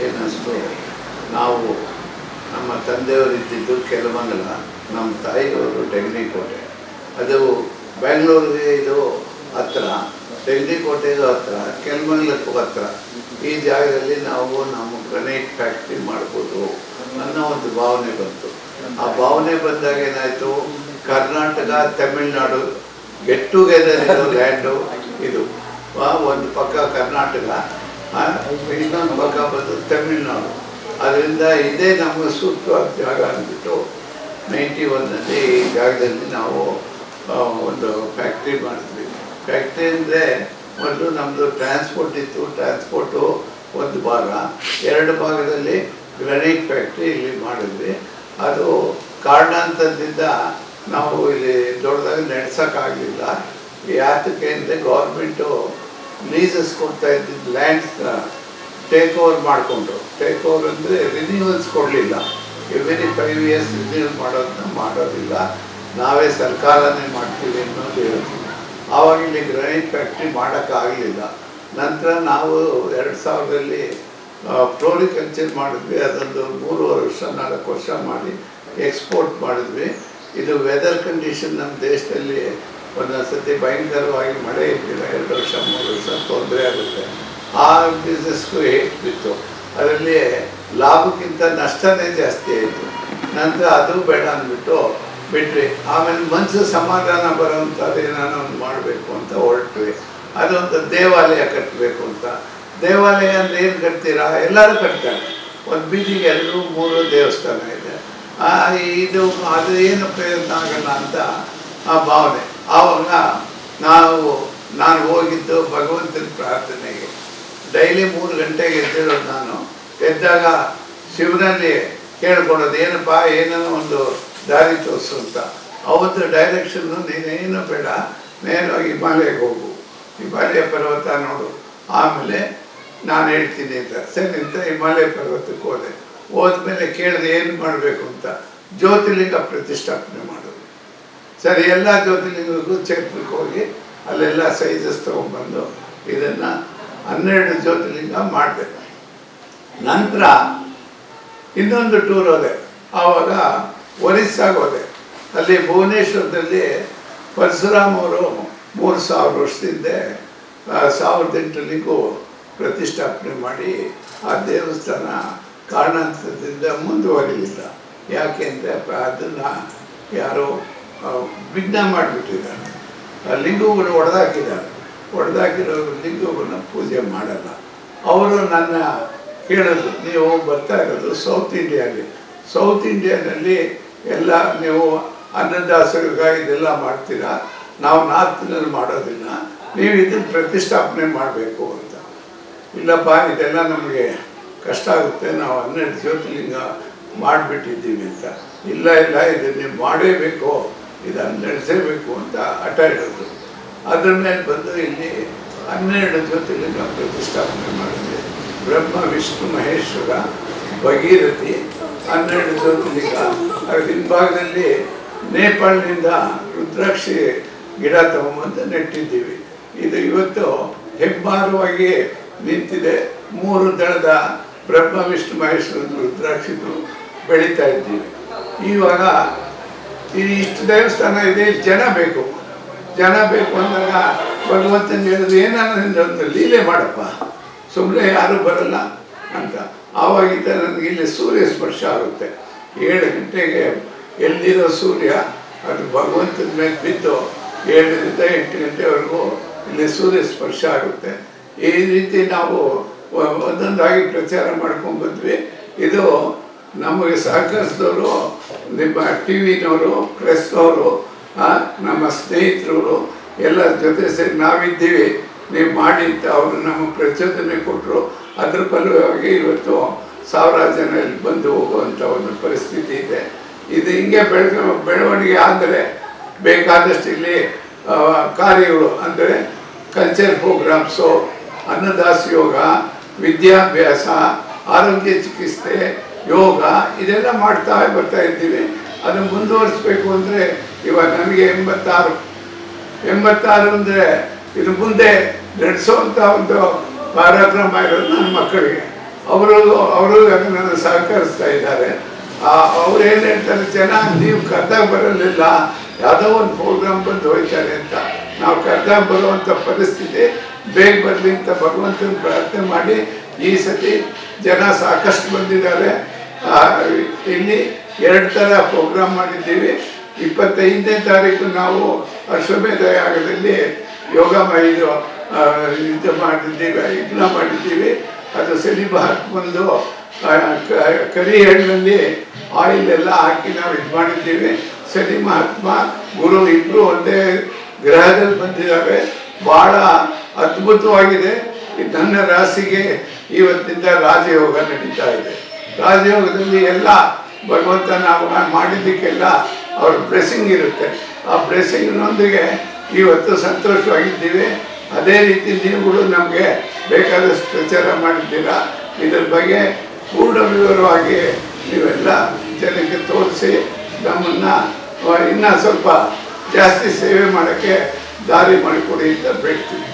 Speaker 8: ಏನಿಸ್ತು, ನಾವು ನಮ್ಮ ತಂದೆಯವರಿದ್ದಿದ್ದು ಕೆಲಮಂಗಲ, ನಮ್ಮ ತಾಯಿಯವರು ಟೆಂಗನಕೋಟೆ. ಅದು ಬೆಂಗಳೂರಿಗೆ ಇದು ಹತ್ತಿರ, ಟೆಂಗನಕೋಟೆಗೂ ಹತ್ತಿರ, ಕೆಲಮಂಗಲಕ್ಕೂ ಹತ್ತಿರ. ಈ ಜಾಗದಲ್ಲಿ ನಾವು ನಮ್ಮ ಗ್ರನೈಟ್ ಫ್ಯಾಕ್ಟ್ರಿ ಮಾಡ್ಬೋದು ಅನ್ನೋ ಒಂದು ಭಾವನೆ ಬಂತು. ಆ ಭಾವನೆ ಬಂದಾಗ ಏನಾಯಿತು, ಕರ್ನಾಟಕ ತಮಿಳುನಾಡು ಗೆಟ್ ಟುಗೆದರ್ ಇರೋ ಲ್ಯಾಂಡು ಇದು. ಒಂದು ಪಕ್ಕ ಕರ್ನಾಟಕ, ಇನ್ನೊಂದು ಪಕ್ಕ ಬಂದು ತಮಿಳುನಾಡು. ಅದರಿಂದ ಇದೇ ನಮ್ಮ ಸೂಕ್ತವಾದ ಜಾಗ ಅಂದ್ಬಿಟ್ಟು 91ರಲ್ಲಿ ಈ ಜಾಗದಲ್ಲಿ ನಾವು ಒಂದು ಫ್ಯಾಕ್ಟ್ರಿ ಮಾಡಿದ್ವಿ. ಫ್ಯಾಕ್ಟ್ರಿ ಅಂದರೆ ಮೊದಲು ನಮ್ಮದು ಟ್ರಾನ್ಸ್ಪೋರ್ಟ್ ಇತ್ತು. ಟ್ರಾನ್ಸ್ಪೋರ್ಟು ಒಂದು ಭಾಗ, 2 ಭಾಗದಲ್ಲಿ ಗ್ರನೈಟ್ ಫ್ಯಾಕ್ಟ್ರಿ ಇಲ್ಲಿ ಮಾಡಿದ್ವಿ. ಅದು ಕಾರಣಾಂತರದಿಂದ ನಾವು ಇಲ್ಲಿ ದೊಡ್ಡದಾಗಿ ನಡೆಸೋಕ್ಕಾಗಲಿಲ್ಲ. ಯಾತಕ್ಕೆ ಅಂದರೆ ಗೌರ್ಮೆಂಟು ಲೀಸಸ್ ಕೊಡ್ತಾ ಇದ್ದಿದ್ದು ಲ್ಯಾಂಡ್ಸ್ನ ಟೇಕ್ ಓವರ್ ಮಾಡಿಕೊಂಡ್ರು. ಟೇಕ್ ಓವರ್ ಅಂದರೆ ರಿನ್ಯೂವಲ್ಸ್ ಕೊಡಲಿಲ್ಲ. ಎವ್ರಿ 5 years ರಿನ್ಯೂವಲ್ ಮಾಡೋದಿಲ್ಲ, ನಾವೇ ಸರ್ಕಾರನೇ ಮಾಡ್ತೀವಿ ಅನ್ನೋದು ಹೇಳ್ತೀವಿ. ಆವಾಗ ಇಲ್ಲಿ ಗ್ರಾನೈಟ್ ಫ್ಯಾಕ್ಟ್ರಿ ಮಾಡೋಕ್ಕಾಗಲಿಲ್ಲ. ನಂತರ ನಾವು 2000ರಲ್ಲಿ ಫ್ಲೋರಿಕಲ್ಚರ್ ಮಾಡಿದ್ವಿ. ಅದೊಂದು 3.5 ವರ್ಷ 4 ವರ್ಷ ಮಾಡಿ ಎಕ್ಸ್ಪೋರ್ಟ್ ಮಾಡಿದ್ವಿ. ಇದು ವೆದರ್ ಕಂಡೀಷನ್ ನಮ್ಮ ದೇಶದಲ್ಲಿ ಒಂದೊಂದು ಸತಿ ಭಯಂಕರವಾಗಿ ಮಳೆ ಇದ್ದಿಲ್ಲ, 2 ವರ್ಷ 3 ವರ್ಷ ತೊಂದರೆ ಆಗುತ್ತೆ. ಆ ಬಿಸ್ನೆಸ್ಗೂ ಹೇಟ್ ಬಿತ್ತು. ಅದರಲ್ಲಿ ಲಾಭಕ್ಕಿಂತ ನಷ್ಟನೇ ಜಾಸ್ತಿ ಆಯಿತು. ನಂತರ ಅದು ಬೇಡ ಅಂದ್ಬಿಟ್ಟು ಬಿಟ್ವಿ. ಆಮೇಲೆ ಮನಸ್ಸು ಸಮಾಧಾನ ಬರೋವಂಥದ್ದು ಏನಾನ ಒಂದು ಮಾಡಬೇಕು ಅಂತ ಹೊರಟ್ವಿ. ಅದೊಂದು ದೇವಾಲಯ ಕಟ್ಟಬೇಕು ಅಂತ. ದೇವಾಲಯ ಅಂದರೆ ಏನು ಕಟ್ತೀರಾ? ಎಲ್ಲರೂ ಕಟ್ತಾರೆ. ಒಂದು ಬೀದಿಗೆ 2-3 ದೇವಸ್ಥಾನ ಇದೆ. ಅದು ಏನು ಪ್ರಯತ್ನ ಆಗಲ್ಲ ಅಂತ ಆ ಭಾವನೆ. ಆವಾಗ ನಾನು ಹೋಗಿದ್ದು ಭಗವಂತನ ಪ್ರಾರ್ಥನೆಗೆ. ಡೈಲಿ 3 ಗಂಟೆಗೆ ಎದ್ದಿರೋದು ನಾನು. ಎದ್ದಾಗ ಶಿವನಲ್ಲಿ ಕೇಳ್ಕೊಡೋದು, ಏನಪ್ಪ ಏನೋ ಒಂದು ದಾರಿ ತೋರಿಸು ಅಂತ. ಅವತ್ತು ಡೈರೆಕ್ಷನ್ನು ನೀನೇನು ಬೇಡ, ನೇರವಾಗಿ ಹಿಮಾಲಯಕ್ಕೆ ಹೋಗು, ಹಿಮಾಲಯ ಪರ್ವತ ನೋಡು, ಆಮೇಲೆ ನಾನು ಹೇಳ್ತೀನಿ ಅಂತ. ಸರಿ ಅಂತ ಹಿಮಾಲಯ ಪರ್ವತಕ್ಕೆ ಹೋದ್ಮೇಲೆ ಕೇಳಿದೆ ಏನು ಮಾಡಬೇಕು ಅಂತ. ಜ್ಯೋತಿರ್ಲಿಂಗ ಪ್ರತಿಷ್ಠಾಪನೆ ಮಾಡೋದು. ಸರಿ, ಎಲ್ಲ ಜ್ಯೋತಿರ್ಲಿಂಗಕ್ಕೂ ಕ್ಷೇತ್ರಕ್ಕೆ ಹೋಗಿ ಅಲ್ಲೆಲ್ಲ ಸೈಜಸ್ ತೊಗೊಂಡ್ಬಂದು ಇದನ್ನು 12 ಜ್ಯೋತಿರ್ಲಿಂಗ ಮಾಡಿದೆ. ನಂತರ ಇನ್ನೊಂದು ಟೂರ್ ಹೋದೆ. ಆವಾಗ ಒರಿಸ್ಸಾಗೆ ಹೋದೆ. ಅಲ್ಲಿ ಭುವನೇಶ್ವರದಲ್ಲಿ ಪರಶುರಾಮ್ ಅವರು 3000 ವರ್ಷದಿಂದ 1800 ಪ್ರತಿಷ್ಠಾಪನೆ ಮಾಡಿ ಆ ದೇವಸ್ಥಾನ ಕಾರಣಾಂತರದಿಂದ ಮುಂದುವರಿಲಿಲ್ಲ. ಯಾಕೆಂದರೆ ಅದನ್ನು ಯಾರೋ ವಿಘ್ನ ಮಾಡಿಬಿಟ್ಟಿದ್ದಾರೆ. ಲಿಂಗಗಳು ಒಡೆದಾಕಿರೋ ಲಿಂಗವನ್ನು ಪೂಜೆ ಮಾಡಲ್ಲ. ಅವರು ನನ್ನ ಕೇಳಿದ್ರು, ನೀವು ಬರ್ತಾ ಇರೋದು ಸೌತ್ ಇಂಡಿಯಾನಲ್ಲಿ ಎಲ್ಲ ನೀವು ಅನ್ನದಾಸರಿಗಾಗಿ ಇದೆಲ್ಲ ಮಾಡ್ತೀರಾ, ನಾವು ನಾರ್ತ್ನಲ್ಲಿ ಮಾಡೋದಿಲ್ಲ, ನೀವು ಇದನ್ನು ಪ್ರತಿಷ್ಠಾಪನೆ ಮಾಡಬೇಕು ಅಂತ. ಇಲ್ಲಪ್ಪ, ಇದೆಲ್ಲ ನಮಗೆ ಕಷ್ಟ ಆಗುತ್ತೆ, ನಾವು 12 ಜ್ಯೋತಿರ್ಲಿಂಗ ಮಾಡಿಬಿಟ್ಟಿದ್ದೀವಿ ಅಂತ. ಇಲ್ಲ ಇದನ್ನು ನೀವು ಮಾಡೇಬೇಕು, ಇದನ್ನು ನಡೆಸಬೇಕು ಅಂತ ಹಠ ಇಡೋದು. ಅದ್ರ ಮೇಲೆ ಬಂದು ಇಲ್ಲಿ 12 ಜ್ಯೋತಿರ್ಲಿಂಗ ಪ್ರತಿಷ್ಠಾಪನೆ ಮಾಡಿದ್ವಿ. ಬ್ರಹ್ಮ, ವಿಷ್ಣು, ಮಹೇಶ್ವರ, ಭಗೀರಥಿ 12 ಜ್ಯೋತಿರ್ಲಿಂಗ. ಅದರ ಹಿಂಭಾಗದಲ್ಲಿ ನೇಪಾಳದಿಂದ ರುದ್ರಾಕ್ಷಿ ಗಿಡ ತಗೊಂಬಂದು ನೆಟ್ಟಿದ್ದೀವಿ. ಇದು ಇವತ್ತು ಹೆಬ್ಬಾರವಾಗಿ ನಿಂತಿದೆ. 3 ದಳದ ಬ್ರಹ್ಮ, ವಿಷ್ಣು, ಮಹೇಶ್ವರ ರುದ್ರಾಕ್ಷಿದು ಬೆಳೀತಾ ಇದ್ದೀವಿ. ಇವಾಗ ಇಷ್ಟು ದೇವಸ್ಥಾನ ಇದೆ, ಜನ ಬೇಕು ಅಂದಾಗ ಭಗವಂತನ ಹೇಳಿದ್ರು, ಏನಾದ್ರು ಲೀಲೆ ಮಾಡಪ್ಪ, ಸುಮ್ಮನೆ ಯಾರೂ ಬರಲ್ಲ ಅಂತ. ಆವಾಗಿದ್ದ ನನಗೆ ಇಲ್ಲಿ ಸೂರ್ಯ ಸ್ಪರ್ಶ ಆಗುತ್ತೆ. 7 ಗಂಟೆಗೆ ಎಲ್ಲಿರೋ ಸೂರ್ಯ ಅದು ಭಗವಂತನ ಮೇಲೆ ಬಿದ್ದು 7ರಿಂದ 8 ಗಂಟೆವರೆಗೂ ಇಲ್ಲಿ ಸೂರ್ಯ ಸ್ಪರ್ಶ ಆಗುತ್ತೆ. ಈ ರೀತಿ ನಾವು ಒಂದೊಂದಾಗಿ ಪ್ರಚಾರ ಮಾಡ್ಕೊಂಡ್ಬಂದ್ವಿ. ಇದು ನಮಗೆ ಸಹಕರಿಸಿದವರು ನಿಮ್ಮ TV ನವರು, ಪ್ರೆಸ್ನವರು, ನಮ್ಮ ಸ್ನೇಹಿತರು ಎಲ್ಲರ ಜೊತೆ ಸೇರಿ ನಾವಿದ್ದೀವಿ, ನೀವು ಮಾಡಿ ಅಂತ ಅವರು ನಮಗೆ ಪ್ರಚೋದನೆ ಕೊಟ್ಟರು. ಅದ್ರ ಫಲವಾಗಿ ಇವತ್ತು 1000 ಜನ ಇಲ್ಲಿ ಬಂದು ಹೋಗುವಂಥ ಒಂದು ಪರಿಸ್ಥಿತಿ ಇದೆ. ಇದು ಹಿಂಗೆ ಬೆಳವಣಿಗೆ ಆದರೆ ಬೇಕಾದಷ್ಟು ಇಲ್ಲಿ ಕಾರ್ಯಗಳು ಅಂದರೆ ಕಲ್ಚರ್ ಪ್ರೋಗ್ರಾಮ್ಸು, ಅನ್ನದಾಸ ಯೋಗ, ವಿದ್ಯಾಭ್ಯಾಸ, ಆರೋಗ್ಯ ಚಿಕಿತ್ಸೆ, ಯೋಗ ಇದೆಲ್ಲ ಬರ್ತಾ ಇದ್ದೀವಿ. ಅದನ್ನು ಮುಂದುವರಿಸ್ಬೇಕು ಅಂದರೆ ಇವಾಗ ನನಗೆ 86 ಅಂದರೆ ಇದು ಮುಂದೆ ನಡೆಸೋವಂಥ ಒಂದು ಕಾರ್ಯಕ್ರಮ ಇರೋದು ನನ್ನ ಮಕ್ಕಳಿಗೆ. ಅವರು ಅದನ್ನು ಸಹಕರಿಸ್ತಾ ಇದ್ದಾರೆ. ಅವ್ರು ಏನು ಹೇಳ್ತಾರೆ, ಜನ ನೀವು ಕರೆದಾಗ ಬರಲಿಲ್ಲ, ಯಾವುದೋ ಒಂದು ಪ್ರೋಗ್ರಾಮ್ ಬಂದು ಹೋಗ್ತಾರೆ ಅಂತ. ನಾವು ಕರೆದಾಗ ಬರುವಂಥ ಪರಿಸ್ಥಿತಿ ಬೇಗ ಬರಲಿ ಅಂತ ಭಗವಂತನ ಪ್ರಾರ್ಥನೆ ಮಾಡಿ ಈ ಸತಿ ಜನ ಸಾಕಷ್ಟು ಬಂದಿದ್ದಾರೆ. ಇಲ್ಲಿ 2 ಥರ ಪ್ರೋಗ್ರಾಮ್ ಮಾಡಿದ್ದೀವಿ. 25ನೇ ತಾರೀಕು ನಾವು ಅಶ್ವಮೇಧ ಯಾಗದಲ್ಲಿ ಯೋಗ ಇದು ಮಾಡಿದ್ದೀವಿ, ಯಜ್ಞ ಮಾಡಿದ್ದೀವಿ. ಅದು ಶನಿ ಮಹಾತ್ಮಂದು ಕರಿ ಎಣ್ಣೆಯಲ್ಲಿ ಆಯಿಲ್ ಎಲ್ಲ ಹಾಕಿ ನಾವು ಇದು ಮಾಡಿದ್ದೀವಿ. ಶನಿ ಮಹಾತ್ಮ ಗುರು ಇಬ್ಬರು ಒಂದೇ ಗ್ರಹದಲ್ಲಿ ಬಂದಿದ್ದಾರೆ. ಭಾಳ ಅದ್ಭುತವಾಗಿದೆ. ನನ್ನ ರಾಶಿಗೆ ಇವತ್ತಿಂದ ರಾಜಯೋಗ ನಡೀತಾ ಇದೆ. ರಾಜಯೋಗದಲ್ಲಿ ಎಲ್ಲ ಭಗವಂತ ನಾವು ಮಾಡಿದ್ದಕ್ಕೆಲ್ಲ ಅವ್ರ ಬ್ಲೆಸ್ಸಿಂಗ್ ಇರುತ್ತೆ. ಆ ಬ್ಲೆಸ್ಸಿಂಗ್ನೊಂದಿಗೆ ಇವತ್ತು ಸಂತೋಷವಾಗಿದ್ದೀವಿ. ಅದೇ ರೀತಿ ನೀವುಗಳು ನಮಗೆ ಬೇಕಾದಷ್ಟು ಪ್ರಚಾರ ಮಾಡಿದ್ದೀರಾ. ಇದರ ಬಗ್ಗೆ ಪೂರ್ಣ ವಿವರವಾಗಿ ನೀವೆಲ್ಲ ಜನಕ್ಕೆ ತೋರಿಸಿ ನಮ್ಮನ್ನು ಇನ್ನೂ ಸ್ವಲ್ಪ ಜಾಸ್ತಿ ಸೇವೆ ಮಾಡೋಕ್ಕೆ ದಾರಿ ಮಾಡಿಕೊಡಿ ಅಂತ ಬೇಡ್ತೀನಿ.